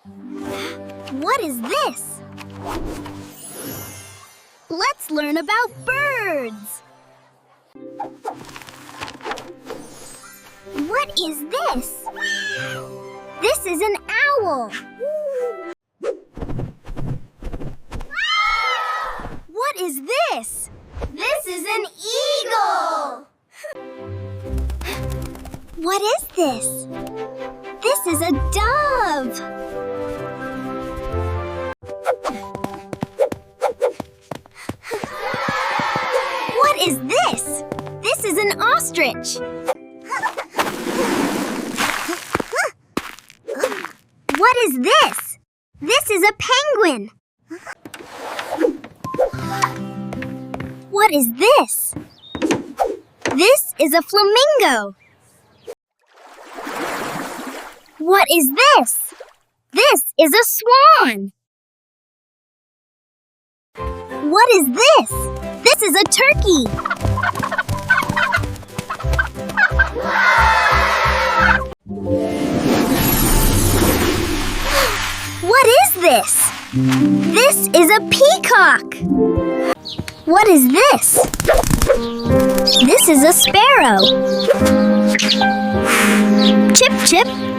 What is this? Let's learn about birds. What is this? This is an owl. What is this? This is an eagle. What is this? This is a dove. What is this? This is an ostrich. What is this? This is a penguin. What is this? This is a flamingo. What is this? This is a swan. What is this? This is a turkey. What is this? This is a peacock. What is this? This is a sparrow. Chip, chip.